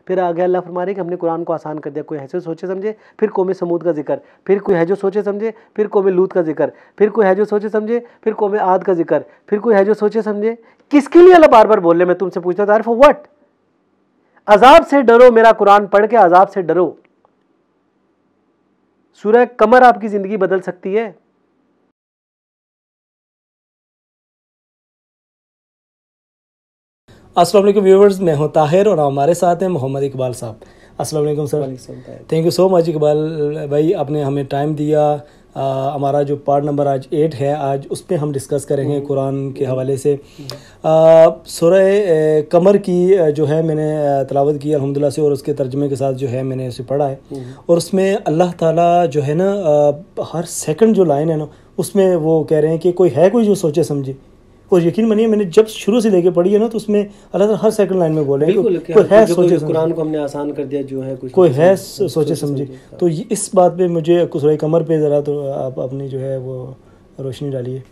फिर आगे अल्लाह फरमा रहे कि हमने कुरान को आसान कर दिया। कोई है जो सोचे समझे, फिर कौम समूद का जिक्र, फिर कोई है जो सोचे समझे, फिर कौम लूत का जिक्र, फिर कोई है जो सोचे समझे, फिर कौम आद का जिक्र, फिर कोई है जो सोचे समझे। किसके लिए अल्लाह बार बार बोल रहे? मैं तुमसे पूछता हूं, फॉर व्हाट? अजाब से डरो, मेरा कुरान पढ़ के अजाब से डरो। सूरह कमर आपकी जिंदगी बदल सकती है। अस्सलाम वालेकुम व्यूअर्स, मैं हूं ताहिर और हमारे साथ हैं मोहम्मद इकबाल साहब। अस्सलाम वालेकुम sir. Thank you so much Iqbal भाई, आपने हमें टाइम दिया। हमारा जो पार्ट नंबर आज 8 है, आज उस पर हम डिस्कस करेंगे कुरान के हवाले से। सूरह कमर की जो है मैंने तिलावत की अल्हम्दुलिल्लाह से, और उसके तर्जुमे के साथ जो है मैंने उसे पढ़ा है। और उसमें अल्लाह ताला जो है ना, हर सेकंड जो लाइन है ना, उसमें वो कह रहे हैं कि कोई जो सोचे समझे। और यकीन मानिए, मैंने जब शुरू से लेके पढ़ी है ना, तो उसमें अल्लाह ताला हर सेकंड लाइन में बोले हैं कोई है सोचे, कुरान को हमने आसान कर दिया, जो है कोई है सोचे समझे। तो इस बात पे मुझे सूरह कमर पे ज़रा तो आप अपनी जो है वो रोशनी डालिए।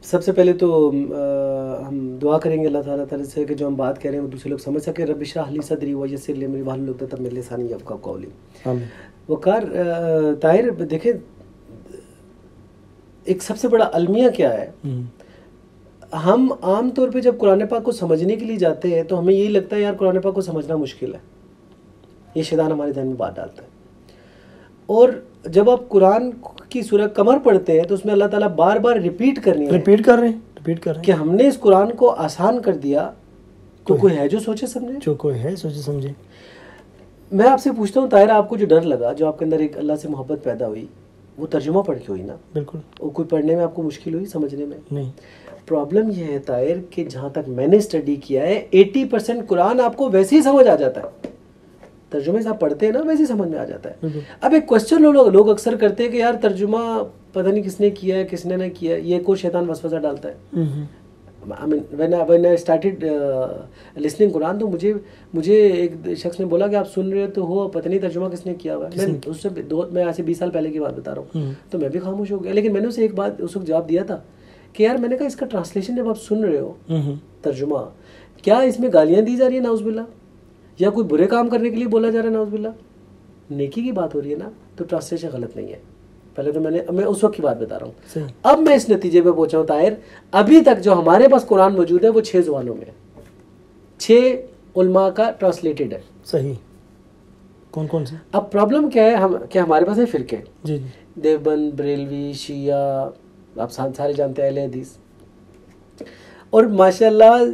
सबसे पहले तो हम दुआ करेंगे अल्लाह ताला से कि जो हम बात कह रहे हैं वो दूसरे लोग समझ सके। रब्बि इश्रह ली सदरी व यस्सिर ली अमरी वाहलुल उक़दतम मिन लिसानी यफ़क़हू क़ौली। आमीन। वक़ार ताहिर, देखें एक सबसे बड़ा अलमिया क्या है, हम आम तौर पे जब कुरान पाक को समझने के लिए जाते हैं तो हमें यही लगता है यार कुरान पाक को समझना मुश्किल है। ये शैतान हमारे ध्यान में बात डालता है। और जब आप कुरान की सूरह कमर पढ़ते हैं तो उसमें अल्लाह ताला बार बार रिपीट कर रहे हैं कि हमने इस कुरान को आसान कर दिया, तो कोई है जो सोचे समझे। मैं आपसे पूछता हूँ ताहिर, आपको जो डर लगा, जो आपके अंदर एक अल्लाह से मोहब्बत पैदा हुई, वो तर्जुमा पढ़ के हुई ना? बिल्कुल। वो कोई पढ़ने में आपको मुश्किल हुई, समझने में? नहीं। प्रॉब्लम ये है ताहिर कि जहाँ तक मैंने स्टडी किया है 80% कुरान आपको वैसे ही समझ आ जाता है। तर्जुमे से आप पढ़ते हैं ना, वैसे ही समझ में आ जाता है। अब एक क्वेश्चन लोग अक्सर करते हैं कि यार तर्जुमा पता नहीं किसने किया है, किसने ना किया है, ये कोई शैतान वसवसा डालता है। I mean, when I started listening Quran, तो मुझे एक शख्स ने बोला कि आप सुन रहे तो हो, पता नहीं तर्जुमा किसने किया हुआ है। मैं ऐसे 20 साल पहले की बात बता रहा हूँ, तो मैं भी खामोश हो गया। लेकिन मैंने उसे एक बात उस वक्त जवाब दिया था कि यार, मैंने कहा इसका ट्रांसलेशन जब आप सुन रहे हो तर्जुमा, क्या इसमें गालियाँ दी जा रही है नाउज़ुबिल्लाह, या कोई बुरे काम करने के लिए बोला जा रहा है नाउज़ुबिल्लाह? नेकी की बात हो रही है ना, तो ट्रांसलेशन गलत नहीं है। पहले तो मैं उस वक्त की बात बता रहा हूँ। अब मैं इस नतीजे पे पहुंचा हूँ ताहिर, अभी तक जो हमारे पास कुरान मौजूद है वो 6 ज़ुबानों में है, 6 उलमा का ट्रांसलेटेड है। सही। कौन से? अब प्रॉब्लम क्या है, कि हमारे पास है फिरके, जी, देवबंद, बरेलवी, शिया, आप सारे जानते हैं, अहले हदीस। और माशाल्लाह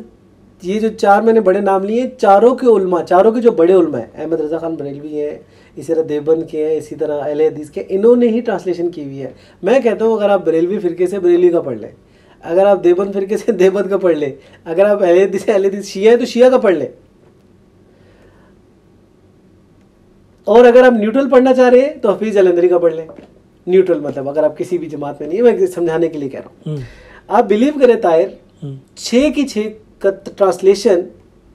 ये जो 4 मैंने बड़े नाम लिए, चारों के जो बड़े उलमा है, अहमद रज़ा खान बरेलवी है, इसी तरह देवबंद के हैं, इसी तरह अहले हदीस के, इन्होंने ही ट्रांसलेशन की हुई है। मैं कहता हूँ अगर आप बरेलवी फिरके से बरेलवी का पढ़ लें, अगर आप देवबंद फिरके से देवबंद का पढ़ लें, अगर आप अहले हदीस शिया है तो शिया का पढ़ लें, और अगर आप न्यूट्रल पढ़ना चाह रहे हैं तो हफीज जलंधरी का पढ़ लें। न्यूट्रल मतलब अगर आप किसी भी जमात में नहीं है, मैं समझाने के लिए कह रहा हूँ। आप बिलीव करें ताहिर, 6 की 6 का ट्रांसलेशन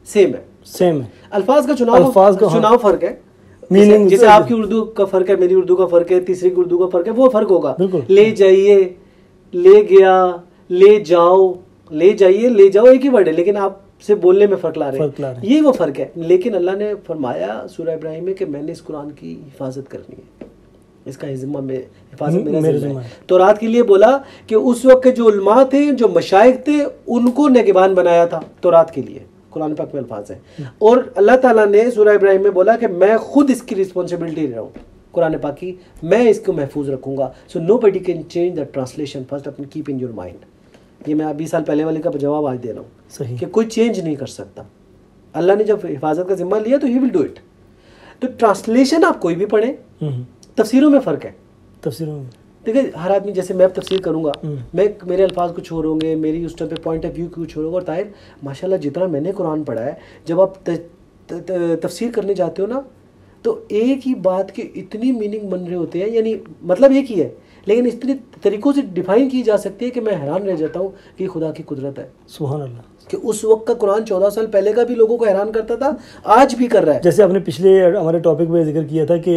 सेम है। अल्फाज का चुनाव फर्क है। जैसे आपकी उर्दू का फर्क है, मेरी उर्दू का फर्क है, तीसरी की उर्दू का फर्क है, वो फर्क होगा। ले जाइए, ले गया, ले जाइए, ले जाओ एक ही वर्ड है, लेकिन आपसे बोलने में फर्क ला रहे हैं। यही वो फर्क है। लेकिन अल्लाह ने फरमाया सूरह इब्राहिम में कि मैंने इस कुरान की हिफाजत करनी है, इसका जिम्मा में हिफाजत मेरा जिम्मा है। तौरात के लिए बोला कि उस वक्त के जो उलमा थे, जो मशाइख थे, उनको निगहबान बनाया था तौरात के लिए। कुरान पाक में अल्फाज है। और अल्लाह ताला ने सूरह इब्राहिम में बोला कि मैं खुद इसकी रिस्पॉन्सिबिलिटी ले रहा हूँ कुरान पाक की, मैं इसको महफूज रखूंगा। So nobody can change the translation, first अपनी कीप इन योर माइंड। ये मैं 20 साल पहले वाले का जवाब आज दे रहा हूँ कि कोई चेंज नहीं कर सकता। अल्लाह ने जब हिफाजत का जिम्मा लिया तो ही विल डू इट। तो ट्रांसलेशन आप कोई भी पढ़े, तफसीरों में फ़र्क है। तफसीरों में देखिए, हर आदमी, जैसे मैं तफसीर करूँगा, मेरे अल्फाज कुछ और होंगे, मेरी उस टाइम पे पॉइंट ऑफ व्यू कुछ और होगा। और ताहिर माशाल्लाह जितना मैंने कुरान पढ़ा है, जब आप तफसीर करने जाते हो ना, तो एक ही बात के इतनी मीनिंग बन रहे होते हैं, यानी मतलब एक ही है, लेकिन इतने तरीक़ों से डिफ़ाइन की जा सकती है कि मैं हैरान रह जाता हूँ कि खुदा की कुदरत है। सुभान अल्लाह। कि उस वक्त का कुरान 14 साल पहले का भी लोगों को हैरान करता था, आज भी कर रहा है। जैसे आपने पिछले हमारे टॉपिक में जिक्र किया था कि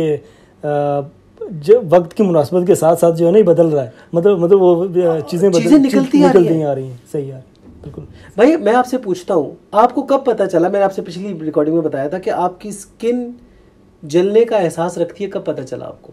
जो वक्त की मुनासबत के साथ साथ जो है नहीं बदल रहा है, मतलब वो चीज़ें निकलती आ रही हैं। सही है। बिल्कुल। भाई मैं आपसे पूछता हूँ, आपको कब पता चला, मैंने आपसे पिछली रिकॉर्डिंग में बताया था कि आपकी स्किन जलने का एहसास रखती है, कब पता चला आपको?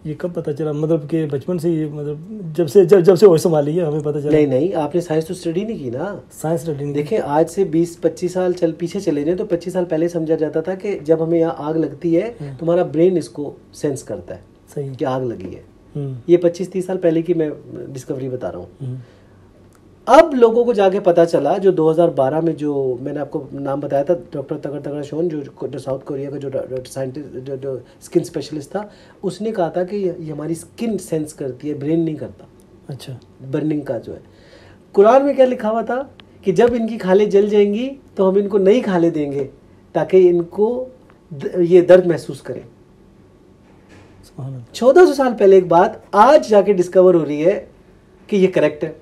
ये कब पता चला? मतलब कि बचपन से ही, मतलब जब से होश संभाली है हमें पता चला। नहीं नहीं, आपने साइंस तो स्टडी नहीं की ना। साइंस स्टडी नहीं। देखें, आज से 20-25 साल पीछे चले जाए तो 25 साल पहले समझा जाता था कि जब हमें यहाँ आग लगती है तुम्हारा ब्रेन इसको सेंस करता है सही कि आग लगी है। ये 25-30 साल पहले की मैं डिस्कवरी बता रहा हूँ। अब लोगों को जाके पता चला, जो 2012 में जो मैंने आपको नाम बताया था, डॉक्टर तगड़ शोन, जो साउथ कोरिया का जो साइंटिस्ट, जो स्किन स्पेशलिस्ट था, उसने कहा था कि ये हमारी स्किन सेंस करती है, ब्रेन नहीं करता। अच्छा। बर्निंग का जो है, कुरान में क्या लिखा हुआ था कि जब इनकी खालें जल जाएंगी तो हम इनको नई खालें देंगे ताकि इनको ये दर्द महसूस करें। 1400 साल पहले एक बात आज जाके डिस्कवर हो रही है कि ये करेक्ट है।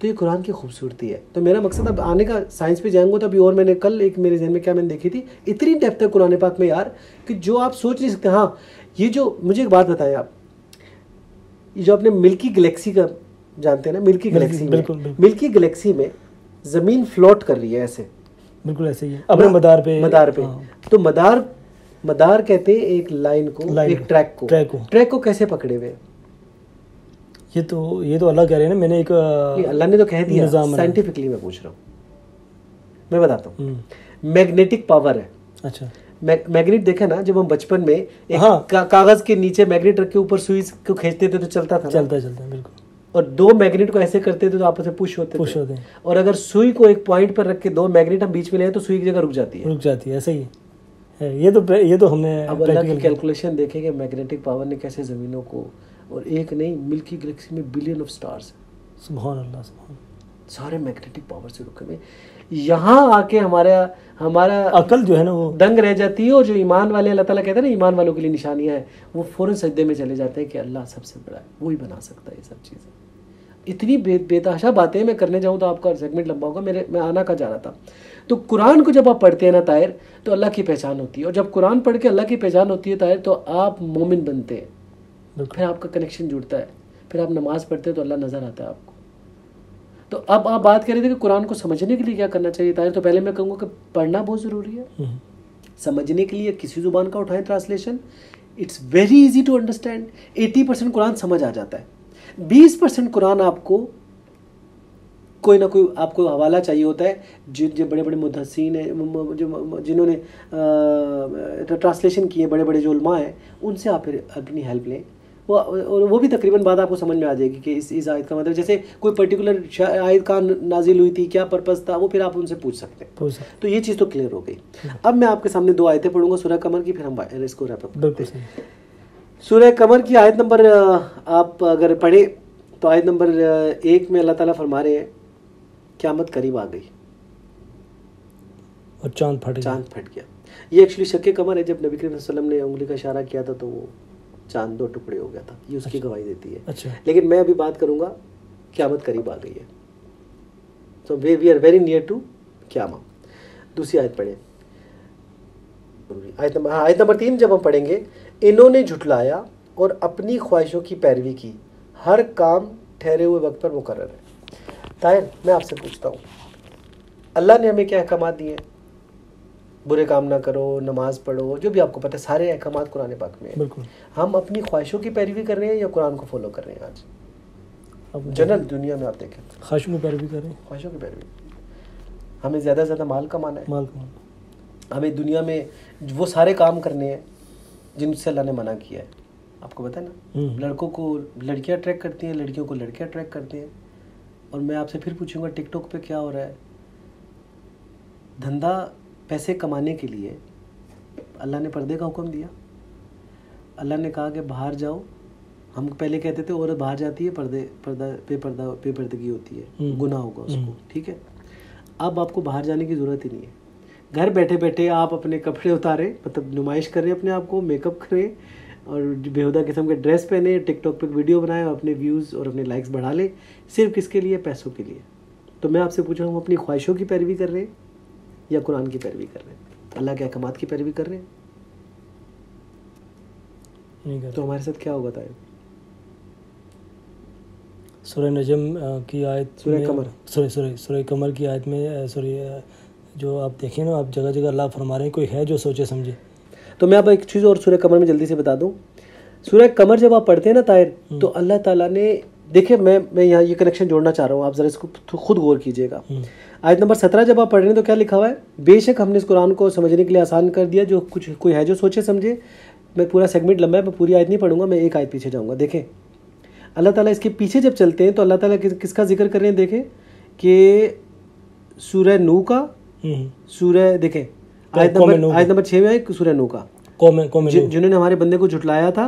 तो ये कुरान की खूबसूरती है। तो मेरा मकसद, अब आने का साइंस पे जाएंगे तो अभी, और मैंने कल एक मेरे जहन में क्या मैंने देखी थी, इतनी डेप्थ है कुरान पाक में यार कि जो आप सोच नहीं सकते। हाँ, ये जो मुझे एक बात बताएं आप, ये जो आपने मिल्की गैलेक्सी का जानते हैं ना, मिल्की गैलेक्सी में, मिल्की गैलेक्सी में जमीन फ्लोट कर रही है ऐसे, बिल्कुल ऐसे ही है अपने मदार पे। हाँ। तो मदार कहते हैं एक लाइन को, एक ट्रैक को कैसे पकड़े हुए? ये तो अल्लाह कह रहे हैं ना, मैंने एक अल्लाह ने तो कह दिया, साइंटिफिकली मैं पूछ रहा हूँ, मैं बताता हूँ। मैग्नेटिक पावर है। अच्छा। मैग्नेट देखा ना, जब हम बचपन में एक कागज के नीचे मैग्नेट रख के ऊपर सुई को खींचते थे तो चलता था, चलता बिल्कुल। और दो मैग्नेट को ऐसे करते थे तो आपस में पुश होते थे। और अगर सुई को एक पॉइंट पर रख के दो मैग्नेट हम बीच में ले तो सुई की जगह रुक जाती है। ऐसा ही है। ये तो हमने अब अल्लाह की कैलकुलेशन देखें कि मैग्नेटिक पावर ने कैसे ज़मीनों को, और एक नहीं, मिल्की गैलेक्सी में बिलियन ऑफ स्टार्स है। सुभान अल्लाह, सुभान। सारे मैग्नेटिक पावर से रुके हुए। यहाँ आके हमारा अकल जो है ना वो दंग रह जाती है। और जो ईमान वाले, अल्लाह ताला कहते हैं ना ईमान वालों के लिए निशानियाँ हैं, वो फौरन सजदे में चले जाते हैं कि अल्लाह सबसे बड़ा है, वो ही बना सकता है ये सब चीज़ें। इतनी बेतहाशा बातें मैं करने जाऊँ तो आपका सेगमेंट लंबा होगा। मैं आना का जा रहा था। तो कुरान को जब आप पढ़ते हैं ना ताहिर, तो अल्लाह की पहचान होती है। और जब कुरान पढ़ के अल्लाह की पहचान होती है ताहिर, तो आप मोमिन बनते हैं, फिर आपका कनेक्शन जुड़ता है, फिर आप नमाज पढ़ते हैं तो अल्लाह नज़र आता है आपको। तो अब आप बात कर रहे थे कि कुरान को समझने के लिए क्या करना चाहिए ताहिर, तो पहले मैं कहूँगा कि पढ़ना बहुत ज़रूरी है। समझने के लिए किसी ज़ुबान का उठाएं translation, it's very easy to understand. 80% कुरान समझ आ जाता है। 20% कुरान आपको कोई ना कोई आपको हवाला चाहिए होता है। जो बड़े बड़े मुद्दसीन हैं, जिन्होंने ट्रांसलेशन किए, बड़े बड़े जो उलमा हैं, उनसे आप फिर अपनी हेल्प लें। वो भी तकरीबन बात आपको समझ में आ जाएगी कि इस आयत का मतलब, जैसे कोई पर्टिकुलर आयत का नाजिल हुई थी, क्या पर्पस था, वो फिर आप उनसे पूछ सकते हैं। तो ये चीज़ तो क्लियर हो गई। अब मैं आपके सामने 2 आयतें पढ़ूंगा सूरह कमर की, फिर हम इसको रैप अप करते हैं। सूरह कमर की आयत नंबर, आप अगर पढ़े तो आयत नंबर 1 में अल्लाह ताला फरमा रहे हैं, क़यामत करीब आ गई और चांद फट गया। ये एक्चुअली शक्के कमर है। जब नबी करीम सल्लल्लाहु अलैहि वसल्लम ने उंगली का इशारा किया था तो वो चांद 2 टुकड़े हो गया था। ये उसकी गवाही देती है। अच्छा। लेकिन मैं अभी बात करूंगा क़यामत करीब आ गई है। तो we are very near to क़यामा। दूसरी आयत पढ़ें, आयत नंबर 3 जब हम पढ़ेंगे, इन्होंने झुटलाया और अपनी ख्वाहिशों की पैरवी की, हर काम ठहरे हुए वक्त पर मुकर्रर है। ताहिर, मैं आपसे पूछता हूँ, अल्लाह ने हमें क्या अहकाम दिए हैं? बुरे काम ना करो, नमाज पढ़ो, जो भी आपको पता है, सारे अहकाम कुरान पाक में है। बिल्कुल। हम अपनी ख्वाहिशों की पैरवी कर रहे हैं या कुरान को फॉलो कर रहे हैं? आज जनरल दुनिया में आप देखें, ख्वाहिशों की पैरवी कर रहे हैं। ख्वाहिशों की पैरवी। हमें ज़्यादा से ज़्यादा माल कमाना है, हमें दुनिया में वो सारे काम करने हैं जिनसे अल्लाह ने मना किया है। आपको पता है ना, लड़कों को लड़कियां अट्रैक्ट करती हैं, लड़कियों को लड़के अट्रैक्ट करते हैं। और मैं आपसे फिर पूछूंगा, टिकटॉक पे क्या हो रहा है? धंधा पैसे कमाने के लिए अल्लाह ने पर्दे का हुक्म दिया। अल्लाह ने कहा कि बाहर जाओ। हम पहले कहते थे औरत बाहर जाती है, बेपर्दगी होती है, गुनाह होगा उसको, ठीक है। अब आपको बाहर जाने की ज़रूरत ही नहीं है। घर बैठे बैठे आप अपने कपड़े उतारे, मतलब नुमाइश करें अपने आप को, मेकअप करें और बेहुदा किस्म के ड्रेस पहने, टिकटॉक पे वीडियो बनाएं और अपने व्यूज़ और अपने लाइक्स बढ़ा लें। सिर्फ किसके लिए? पैसों के लिए। तो मैं आपसे पूछ रहा हूँ, अपनी ख्वाहिशों की पैरवी कर रहे हैं या कुरान की पैरवी कर रहे हैं? अल्लाह के अहकाम की पैरवी कर रहे हैं? नहीं कर। तो हमारे साथ क्या होगा ताया? सूरह नजम की आयत, सूरह कमर की आयत में जो आप देखें ना, आप जगह जगह अल्लाह फरमा रहे हैं कोई है जो सोचे समझे। तो मैं अब एक चीज़ और सूरह कमर में जल्दी से बता दूं। सूरह कमर जब आप पढ़ते हैं ना ताहिर, तो अल्लाह ताला ने, देखिए मैं यहाँ ये कनेक्शन जोड़ना चाह रहा हूँ, आप ज़रा इसको खुद गौर कीजिएगा। आयत नंबर 17 जब आप पढ़ रहे हैं तो क्या लिखा हुआ है, बेशक हमने इस कुरान को समझने के लिए आसान कर दिया, जो कुछ कोई है जो सोचे समझे। मैं पूरा सेगमेंट लंबा है, मैं पूरी आयत नहीं पढ़ूंगा, मैं एक आयत पीछे जाऊँगा। देखें अल्लाह ताला इसके पीछे जब चलते हैं तो अल्लाह ताला किसका जिक्र कर रहे हैं। देखें कि सूरह नूह का, सूरह देखें आयत नंबर 6 में है सूरह नूह का, जिन्होंने हमारे बंदे को झुटलाया था,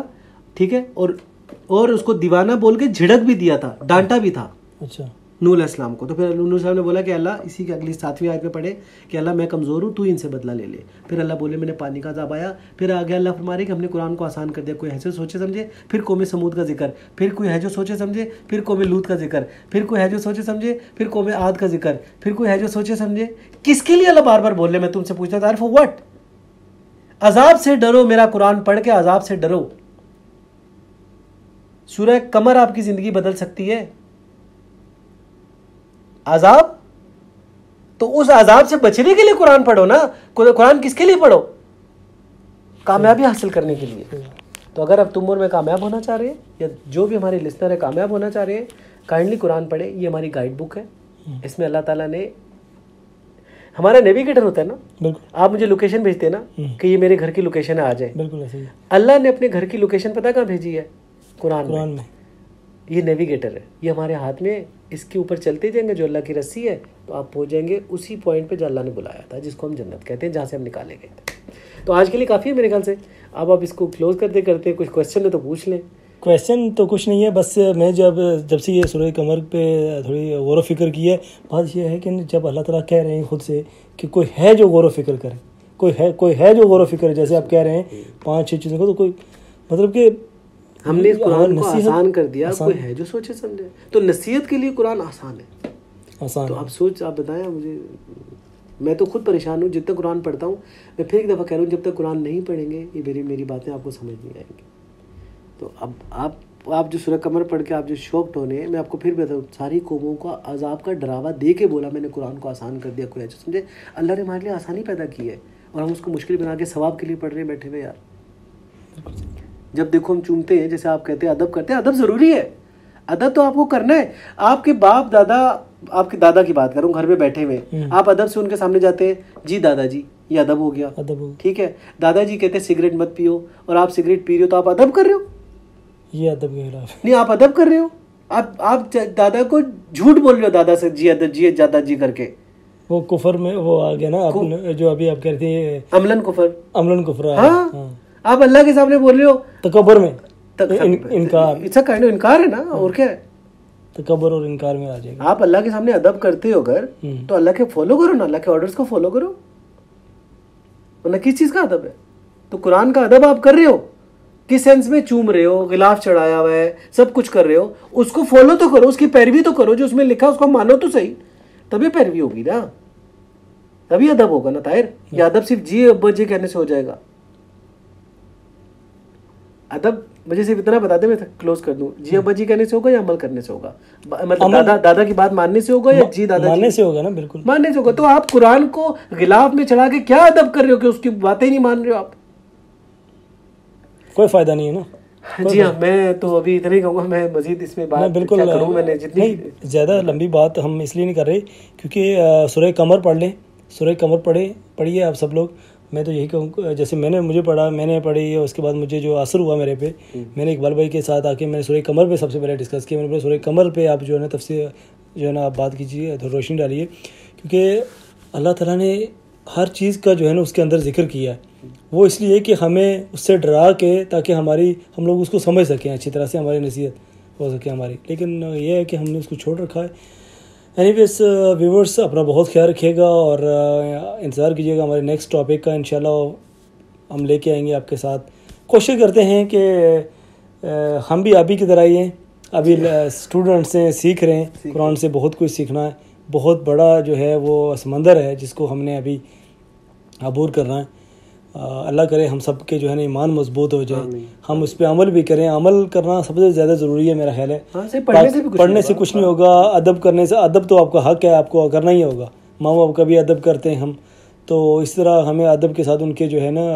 ठीक है, और उसको दीवाना बोल के झिड़क भी दिया था, डांटा भी था। अच्छा, नूह अलैहिस्सलाम को। तो फिर नूह अलैहिस्सलाम ने बोला कि अल्लाह, इसी के अगली 7वीं आयत में पढ़े कि अल्लाह मैं कमज़ोर हूँ, तू इनसे बदला ले ले। फिर अल्लाह बोले मैंने पानी का अज़ाब आया। फिर आगे अल्लाह फरमा रहे कि हमने कुरान को आसान कर दिया, कोई है जो सोचे समझे। फिर कौम समूद का जिक्र, फिर कोई है जो सोचे समझे। फिर कौम लूत का जिक्र, फिर कोई है जो सोचे समझे। फिर कौम आद का जिक्र, फिर कोई है जो सोचे समझे। किसके लिए अल्लाह बार बार बोल रहे? मैं तुमसे पूछता था, फॉर व्हाट? अजाब से डरो, मेरा कुरान पढ़ के अजाब से डरो। सूरह कमर आपकी जिंदगी बदल सकती है। अजाब, तो उस अजाब से बचने के लिए कुरान पढ़ो ना। कुरान किसके लिए पढ़ो? कामयाबी हासिल करने के लिए। तो अगर अब तुम और मैं कामयाब होना चाह रहे हैं, या जो भी हमारे लिसनर है कामयाब होना चाह रहे हैं, काइंडली कुरान पढ़े। ये हमारी गाइड बुक है। इसमें अल्लाह ताला ने, हमारा नेविगेटर होता है ना, आप मुझे लोकेशन भेजते हैं ना कि ये मेरे घर की लोकेशन है, आ जाए। बिल्कुल ऐसे ही। अल्लाह ने अपने घर की लोकेशन पता कहाँ भेजी है? कुरान में। ये नेविगेटर है, ये हमारे हाथ में। इसके ऊपर चलते जाएंगे, जो अल्लाह की रस्सी है, तो आप पहुंच जाएंगे उसी पॉइंट पे जो अल्लाह ने बुलाया था, जिसको हम जन्नत कहते हैं, जहाँ से हम निकाले गए थे। तो आज के लिए काफ़ी है मेरे ख्याल से। अब आप इसको क्लोज करते कुछ क्वेश्चन है तो पूछ लें। क्वेश्चन तो कुछ नहीं है, बस मैं जब से ये सूरह कमर पे थोड़ी गौर फिक्र की है, बात ये है कि जब अल्लाह ताला कह रहे हैं खुद से कि कोई है जो गौर फिक्र करे, कोई है जो गौर फिक्र, जैसे आप कह रहे हैं 5-6 चीज़ों को, तो कोई मतलब कि हमने इस कुरान को आसान कर दिया, कोई है जो सोचे समझे। तो नसीहत के लिए कुरान आसान है, आसान। तो आप बताएं मुझे, मैं तो खुद परेशान हूँ जितना कुरान पढ़ता हूँ। मैं फिर एक दफ़ा कह रहा हूँ, जब तक कुरान नहीं पढ़ेंगे ये मेरी बातें आपको समझ नहीं आएंगी। तो अब आप जो सूरह कमर पढ़ के आप जो शौक होने, मैं आपको फिर बताऊँ, सारी कौमों का अजाब का डरावा दे के बोला मैंने कुरान को आसान कर दिया, कोई है जो समझे। अल्लाह ने हमारे लिए आसानी पैदा की है और हम उसको मुश्किल बना के सवाब के लिए पढ़ रहे हैं बैठे हुए। यार जब देखो हम चूमते हैं, जैसे आप कहते हैं अदब करते हैं, अदब ज़रूरी है। अदब तो आपको करना है। आपके बाप दादा, आपके दादा की बात करूँ, घर में बैठे हुए, आप अदब से उनके सामने जाते हैं, जी दादाजी, ये अदब हो गया, ठीक है। दादाजी कहते हैं सिगरेट मत पियो, और आप सिगरेट पी रहे हो, तो आप अदब कर रहे हो, ये अदब के खिलाफ नहीं, आप अदब कर रहे हो। आप दादा को झूठ बोल रहे हो, दादा से जी दादाजी करके, वो कुफर में वो आ गया ना, जो अभी आप कहते हैं अमलन कुफर। हाँ, आप अल्लाह के सामने बोल रहे हो तकब्बुर में, इनकार, इट्स अ काइंड ऑफ इनकार है ना, और क्या है, तकब्बुर और इनकार में आ जाएगा। आप अल्लाह के सामने अदब करते हो अगर, तो अल्लाह के फॉलो करो ना, अल्लाह के ऑर्डर्स को फॉलो करो, वरना किस चीज़ का अदब है? तो कुरान का अदब आप कर रहे हो, किस सेंस में? चूम रहे हो, गिलाफ चढ़ाया हुआ है, सब कुछ कर रहे हो, उसको फॉलो तो करो, उसकी पैरवी तो करो, जो उसमें लिखा उसको मानो तो सही, तभी पैरवी होगी ना, तभी अदब होगा ना ताहिर। ये अदब सिर्फ जी अब्बा जी कहने से हो जाएगा? अदब मुझे सिर्फ इतना बता दे, मैं क्लोज कर दूं, जी अब्बा जी कहने से होगा या अमल करने से होगा? मतलब दादा की बात मानने से होगा या जी दादा मानने से होगा ना? बिल्कुल मानने से होगा। तो आप कुरान को गिलाफ में चढ़ा के क्या अदब कर रहे हो कि उसकी बातें नहीं मान रहे हो आप? कोई फायदा नहीं है ना। जी हाँ, मैं तो अभी इतना ही कहूँगा, मैं मजीद इसमें बात बिल्कुल करूँ, मैंने जितनी ज़्यादा लंबी बात हम इसलिए नहीं कर रहे क्योंकि सूरह कमर पढ़ लें, सूरह कमर पढ़िए आप सब लोग। मैं तो यही कहूँ, जैसे मैंने पढ़ी, उसके बाद मुझे जो असर हुआ मेरे पे, मैंने इकबाल भाई के साथ आके मैंने सूरह कमर पे सबसे पहले डिस्कस किया। मैंने सूरह कमर पे आप जो है ना तफसीर जो है ना आप बात कीजिए, तो रोशनी डालिए, क्योंकि अल्लाह ताला ने हर चीज़ का जो है ना उसके अंदर जिक्र किया है। वो इसलिए कि हमें उससे डरा के, ताकि हम लोग उसको समझ सकें अच्छी तरह से, हमारी नसीहत हो सके हमारी। लेकिन ये है कि हमने उसको छोड़ रखा है। एनीवेज व्यूवर्स, अपना बहुत ख्याल रखिएगा और इंतज़ार कीजिएगा हमारे नेक्स्ट टॉपिक का। इंशाल्लाह हम लेके आएंगे आपके साथ। कोशिश करते हैं कि हम भी आप ही की तरह ही हैं, अभी स्टूडेंट्स हैं, सीख रहे हैं, कुरान से बहुत कुछ सीखना है। बहुत बड़ा जो है वो समंदर है जिसको हमने अभी अबूर करना है। अल्लाह करे हम सब के जो है ना ईमान मजबूत हो जाए, हम उस पर अमल भी करें। अमल करना सबसे ज़्यादा ज़रूरी है मेरा ख्याल है। पढ़ने से कुछ नहीं होगा, अदब करने से, अदब तो आपका हक है, आपको करना ही होगा। माँ बाप का भी अदब करते हैं हम, तो इस तरह हमें अदब के साथ उनके जो है ना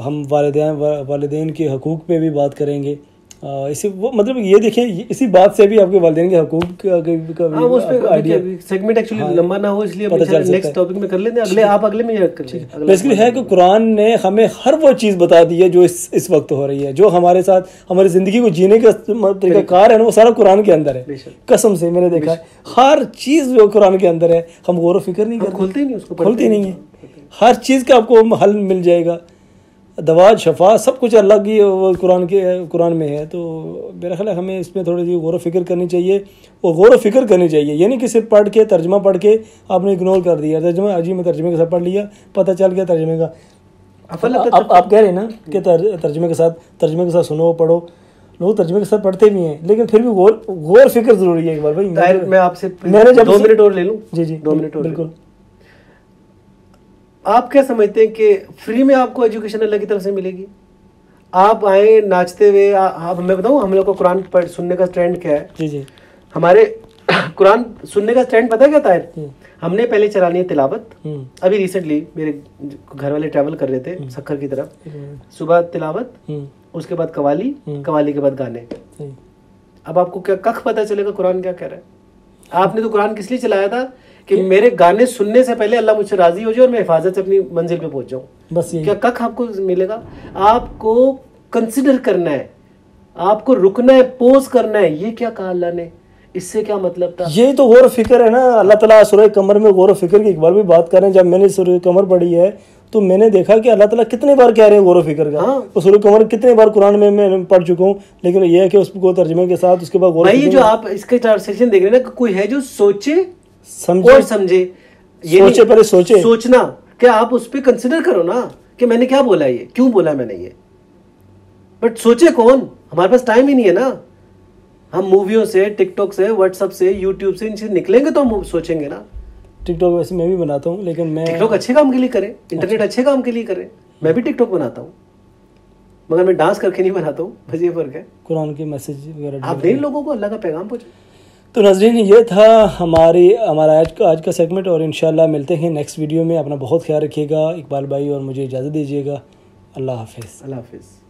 हम वालिदैन के हकूक़ पे भी बात करेंगे। इसी वो मतलब ये देखिए, इसी बात से भी आपके वालिदैन के हकूक़ का आइडिया, सेगमेंट एक्चुअली लंबा ना हो इसलिए नेक्स्ट टॉपिक में कर लेते हैं। अगले में बेसिकली है कि कुरान ने हमें हर वो चीज़ बता दी है जो इस वक्त हो रही है, जो हमारे साथ हमारी ज़िंदगी को जीने का तरीक़ाकार है ना, वो सारा कुरान के अंदर है। कसम से मैंने देखा है हर चीज़ जो कुरान के अंदर है, हम गौर व फिक्र नहीं करते, खोलते नहीं है। हर चीज़ का आपको हल मिल जाएगा, दवा शफा सब कुछ अल्लाह की कुरान में है। तो मेरा ख्याल है हमें इसमें थोड़ी सी गौर व फिक्र करनी चाहिए, और गौर व फिक्र करनी चाहिए। यानी कि सिर्फ पढ़ के तर्जमा पढ़ के आपने इग्नोर कर दिया, तर्जमा अजी मैं तर्जमे के साथ पढ़ लिया, पता चल गया तर्जमे का। अब आप कह रहे हैं ना कि तर्जमे के साथ सुनो पढ़ो, लोग तर्जमे के साथ पढ़ते भी हैं, लेकिन फिर भी गौर फिक्र जरूरी है। एक बार भाई मैं आपसे 2 मिनट और ले लूँ? जी 2 मिनट और बिल्कुल। आप क्या समझते हैं कि फ्री में आपको एजुकेशन अल्लाह की तरफ से मिलेगी? आप आए नाचते हुए, आप मैं बताऊं हम लोग को कुरान सुनने का ट्रेंड क्या है? जी हमारे कुरान सुनने का ट्रेंड पता क्या था? हमने पहले चलानी है तिलावत। अभी रिसेंटली मेरे घर वाले ट्रैवल कर रहे थे सक्खर की तरफ, सुबह तिलावत, उसके बाद कवाली, कवाली के बाद गाने। अब आपको क्या कख पता चलेगा कुरान क्या कह रहा है? आपने तो कुरान किस लिए चलाया था कि मेरे गाने सुनने से पहले अल्लाह मुझसे राजी हो जाए और मैं हिफाजत से अपनी मंजिल पे पहुंच जाऊं। बस क्या कख आपको मिलेगा? आपको कंसिडर करना है, आपको रुकना है, पोज करना है। ये क्या कहा अल्लाह ने? इससे क्या मतलब था? ये तो गौर फिक्र है ना। अल्लाह ताला सूरह कमर में गौर फिक्र की एक बार भी बात कर रहे हैं। जब मैंने सूरह कमर पढ़ी है तो मैंने देखा कि अल्लाह ताला कितने बार कह रहे हैं गौर फिक्र का। तो सूरह कमर कितने बार कुरान में मैं पढ़ चुका हूँ, लेकिन यह है कि उसको तर्जुमे के साथ उसके बाद भाई जो आप इसके ट्रांसलेशन देख रहे हैं ना, कोई है जो सोचे और समझे। सोचे पहले सोचे, सोचना क्या आप उस पर कंसिडर करो ना कि मैंने क्या बोला, ये क्यों बोला मैंने ये, बट सोचे कौन? हमारे पास टाइम ही नहीं है ना। हम मूवियों से, टिकटॉक से, व्हाट्सएप से, यूट्यूब से इनसे निकलेंगे तो हम सोचेंगे ना। टिकटॉक वैसे मैं भी बनाता हूँ, लेकिन मैं टिकटॉक अच्छे काम के लिए करे, इंटरनेट अच्छे काम के लिए करे। मैं भी टिकटॉक बनाता हूँ, मगर मैं डांस करके नहीं बनाता हूँ, बस ये फर्क है। कुरान के मैसेज वगैरह आप दें लोगों को, अल्लाह का पैगाम पहुँचे। तो नाज़रीन ये था हमारा आज का सेगमेंट, और इंशाल्लाह मिलते हैं नेक्स्ट वीडियो में। अपना बहुत ख्याल रखिएगा। इकबाल भाई और मुझे इजाज़त दीजिएगा। अल्लाह हाफिज़। अल्लाह हाफिज़।